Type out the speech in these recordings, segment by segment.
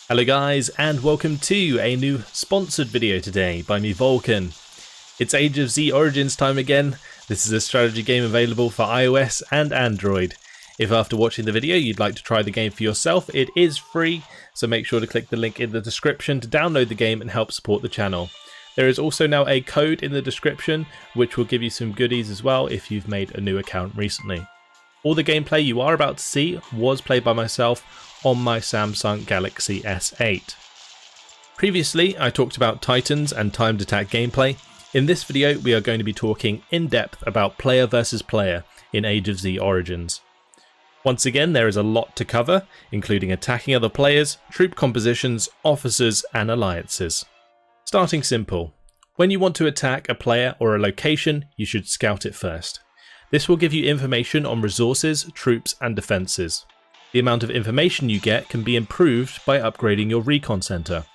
Hello guys, and welcome to a new sponsored video today by me, Vulcan. It's Age of Z Origins time again. This is a strategy game available for iOS and Android. If after watching the video you'd like to try the game for yourself, it is free, so make sure to click the link in the description to download the game and help support the channel. There is also now a code in the description which will give you some goodies as well if you've made a new account recently. All the gameplay you are about to see was played by myself on my Samsung Galaxy S8. Previously I talked about Titans and timed attack gameplay. In this video we are going to be talking in depth about player versus player in Age of Z Origins. Once again there is a lot to cover, including attacking other players, troop compositions, officers and alliances. Starting simple. When you want to attack a player or a location, you should scout it first. This will give you information on resources, troops and defences. The amount of information you get can be improved by upgrading your recon center.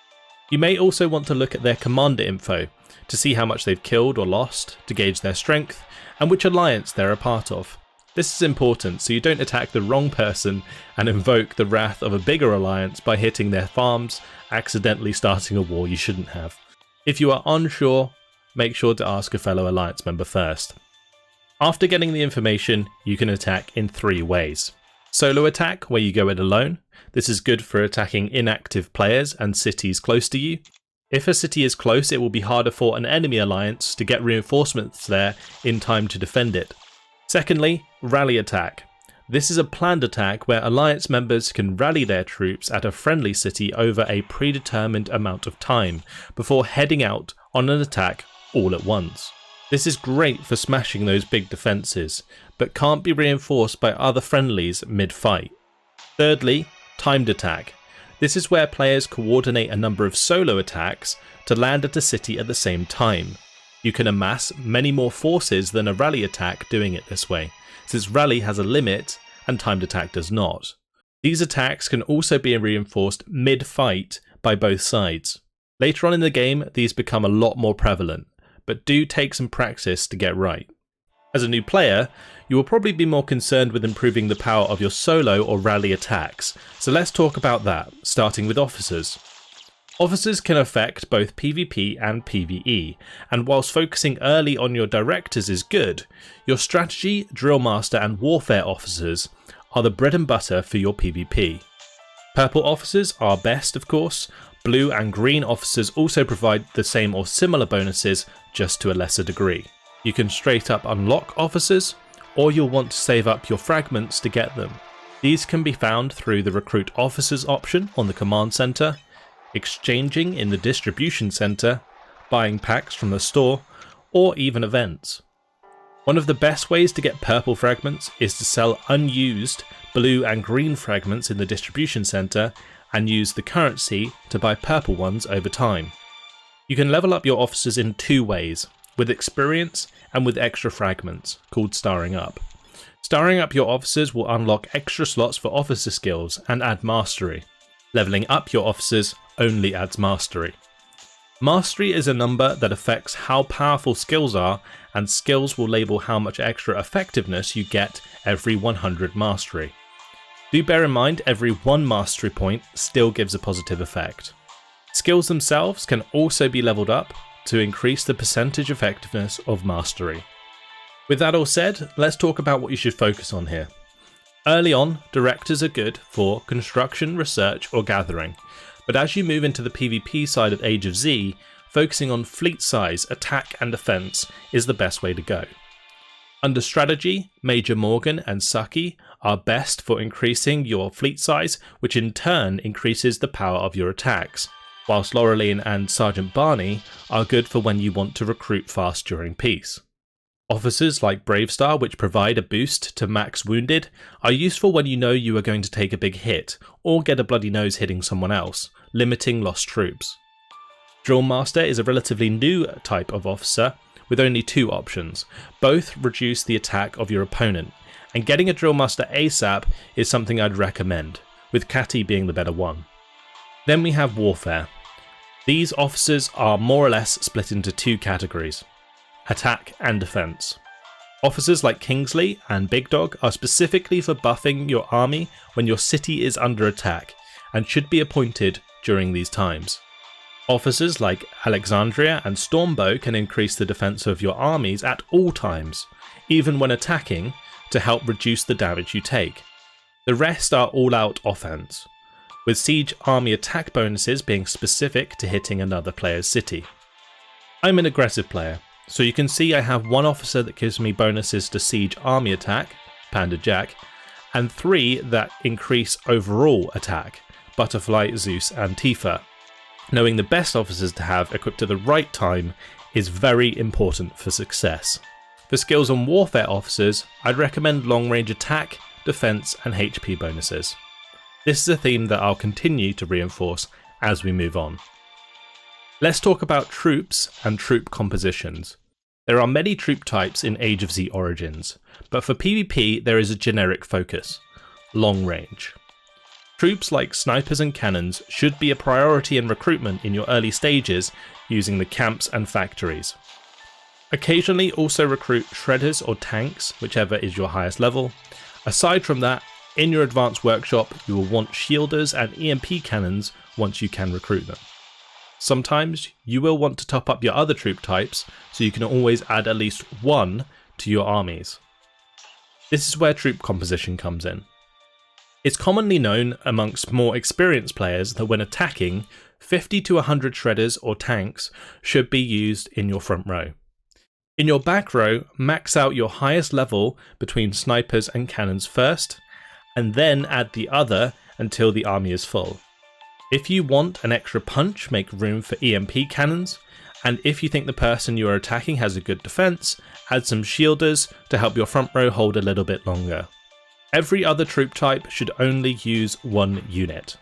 You may also want to look at their commander info to see how much they've killed or lost, to gauge their strength and which alliance they're a part of. This is important so you don't attack the wrong person and invoke the wrath of a bigger alliance by hitting their farms, accidentally starting a war you shouldn't have. If you are unsure, make sure to ask a fellow alliance member first. After getting the information, you can attack in three ways. Solo attack, where you go it alone. This is good for attacking inactive players and cities close to you. If a city is close, it will be harder for an enemy alliance to get reinforcements there in time to defend it. Secondly, rally attack. This is a planned attack where alliance members can rally their troops at a friendly city over a predetermined amount of time before heading out on an attack all at once. This is great for smashing those big defences, but can't be reinforced by other friendlies mid-fight. Thirdly, timed attack. This is where players coordinate a number of solo attacks to land at a city at the same time. You can amass many more forces than a rally attack doing it this way, since rally has a limit and timed attack does not. These attacks can also be reinforced mid-fight by both sides. Later on in the game, these become a lot more prevalent, but do take some practice to get right. As a new player, you will probably be more concerned with improving the power of your solo or rally attacks, so let's talk about that, starting with officers. Officers can affect both PvP and PvE, and whilst focusing early on your directors is good, your strategy, drill master and warfare officers are the bread and butter for your PvP. Purple officers are best of course. Blue and green officers also provide the same or similar bonuses, just to a lesser degree. You can straight up unlock officers, or you'll want to save up your fragments to get them. These can be found through the recruit officers option on the command center, exchanging in the distribution center, buying packs from the store, or even events. One of the best ways to get purple fragments is to sell unused blue and green fragments in the distribution center and use the currency to buy purple ones over time. You can level up your officers in two ways, with experience and with extra fragments, called starring up. Starring up your officers will unlock extra slots for officer skills and add mastery. Leveling up your officers only adds mastery. Mastery is a number that affects how powerful skills are, and skills will label how much extra effectiveness you get every 100 mastery. Do bear in mind every 1 mastery point still gives a positive effect. Skills themselves can also be leveled up to increase the percentage effectiveness of mastery. With that all said, let's talk about what you should focus on here. Early on, directors are good for construction, research or gathering, but as you move into the PvP side of Age of Z, focusing on fleet size, attack and defense is the best way to go. Under strategy, Major Morgan and Saki are best for increasing your fleet size, which in turn increases the power of your attacks, whilst Laureline and Sergeant Barney are good for when you want to recruit fast during peace. Officers like Bravestar, which provide a boost to max wounded, are useful when you know you are going to take a big hit, or get a bloody nose hitting someone else, limiting lost troops. Drill Master is a relatively new type of officer, with only 2 options. Both reduce the attack of your opponent, and getting a Drill Master ASAP is something I'd recommend, with Catty being the better one. Then we have Warfare. These officers are more or less split into 2 categories, attack and defense. Officers like Kingsley and Big Dog are specifically for buffing your army when your city is under attack, and should be appointed during these times. Officers like Alexandria and Stormbow can increase the defense of your armies at all times, even when attacking, to help reduce the damage you take. The rest are all-out offense, with siege army attack bonuses being specific to hitting another player's city. I'm an aggressive player, so you can see I have one officer that gives me bonuses to siege army attack, Panda Jack, and 3 that increase overall attack, Butterfly, Zeus and Tifa. Knowing the best officers to have equipped at the right time is very important for success. For skills on warfare officers, I'd recommend long range attack, defense and HP bonuses. This is a theme that I'll continue to reinforce as we move on. Let's talk about troops and troop compositions. There are many troop types in Age of Z Origins, but for PvP there is a generic focus: long range. Troops like snipers and cannons should be a priority in recruitment in your early stages using the camps and factories. Occasionally also recruit shredders or tanks, whichever is your highest level. Aside from that, in your advanced workshop you will want shielders and EMP cannons once you can recruit them. Sometimes you will want to top up your other troop types, so you can always add at least one to your armies. This is where troop composition comes in. It's commonly known amongst more experienced players that when attacking, 50 to 100 shredders or tanks should be used in your front row. In your back row, max out your highest level between snipers and cannons first, and then add the other until the army is full. If you want an extra punch, make room for EMP cannons, and if you think the person you are attacking has a good defense, add some shielders to help your front row hold a little bit longer. Every other troop type should only use one unit.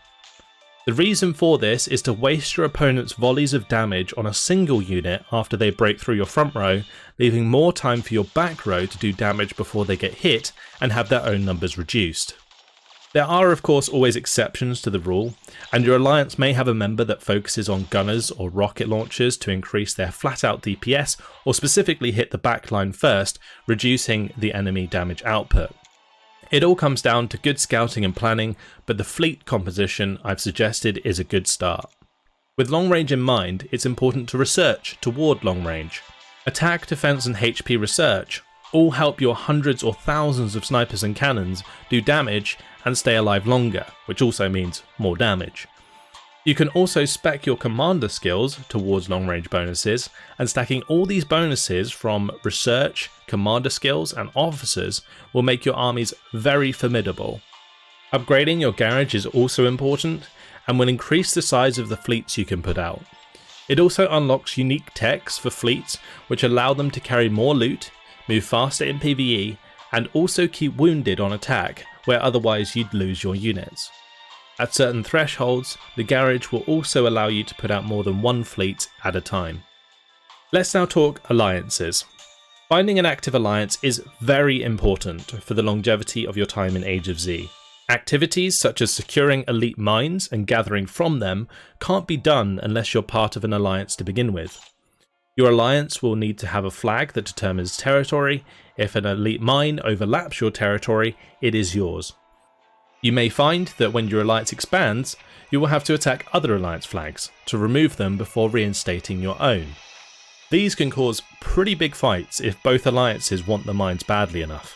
The reason for this is to waste your opponent's volleys of damage on a single unit after they break through your front row, leaving more time for your back row to do damage before they get hit and have their own numbers reduced. There are of course always exceptions to the rule, and your alliance may have a member that focuses on gunners or rocket launchers to increase their flat out DPS or specifically hit the backline first, reducing the enemy damage output. It all comes down to good scouting and planning, but the fleet composition I've suggested is a good start. With long range in mind, it's important to research toward long range. Attack, defense and HP research all help your hundreds or thousands of snipers and cannons do damage and stay alive longer, which also means more damage. You can also spec your commander skills towards long range bonuses, and stacking all these bonuses from research, commander skills and officers will make your armies very formidable. Upgrading your garage is also important and will increase the size of the fleets you can put out. It also unlocks unique techs for fleets which allow them to carry more loot, move faster in PvE and also keep wounded on attack where otherwise you'd lose your units. At certain thresholds, the garage will also allow you to put out more than one fleet at a time. Let's now talk alliances. Finding an active alliance is very important for the longevity of your time in Age of Z. Activities such as securing elite mines and gathering from them can't be done unless you're part of an alliance to begin with. Your alliance will need to have a flag that determines territory. If an elite mine overlaps your territory, it is yours. You may find that when your alliance expands, you will have to attack other alliance flags to remove them before reinstating your own. These can cause pretty big fights if both alliances want the mines badly enough.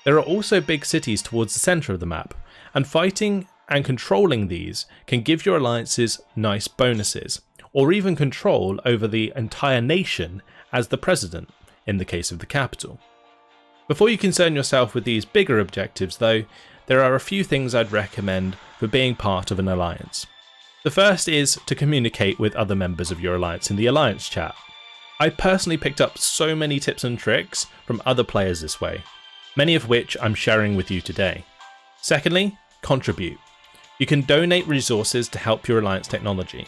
There are also big cities towards the centre of the map, and fighting and controlling these can give your alliances nice bonuses, or even control over the entire nation as the president, in the case of the capital. Before you concern yourself with these bigger objectives though, there are a few things I'd recommend for being part of an alliance. The first is to communicate with other members of your alliance in the alliance chat. I personally picked up so many tips and tricks from other players this way, many of which I'm sharing with you today. Secondly, contribute. You can donate resources to help your alliance technology.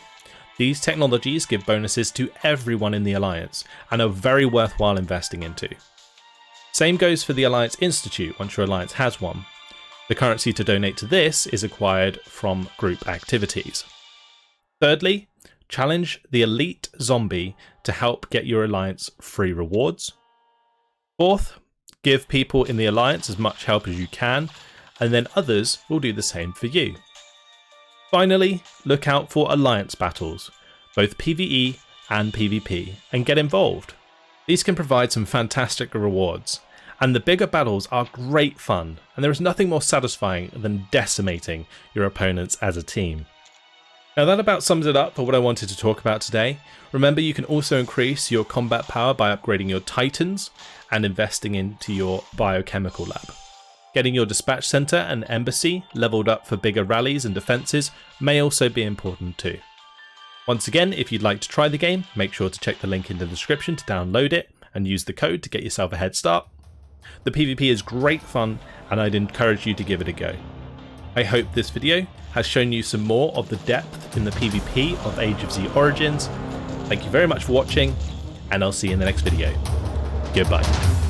These technologies give bonuses to everyone in the alliance and are very worthwhile investing into. Same goes for the Alliance Institute once your alliance has one. The currency to donate to this is acquired from group activities. Thirdly, challenge the elite zombie to help get your alliance free rewards. Fourth, give people in the alliance as much help as you can, and then others will do the same for you. Finally, look out for alliance battles, both PvE and PvP, and get involved. These can provide some fantastic rewards, and the bigger battles are great fun, and there is nothing more satisfying than decimating your opponents as a team. Now that about sums it up for what I wanted to talk about today. Remember, you can also increase your combat power by upgrading your titans and investing into your biochemical lab. Getting your dispatch center and embassy leveled up for bigger rallies and defenses may also be important too. Once again, if you'd like to try the game, make sure to check the link in the description to download it and use the code to get yourself a head start. The PvP is great fun and I'd encourage you to give it a go. I hope this video has shown you some more of the depth in the PvP of Age of Z Origins. Thank you very much for watching, and I'll see you in the next video. Goodbye.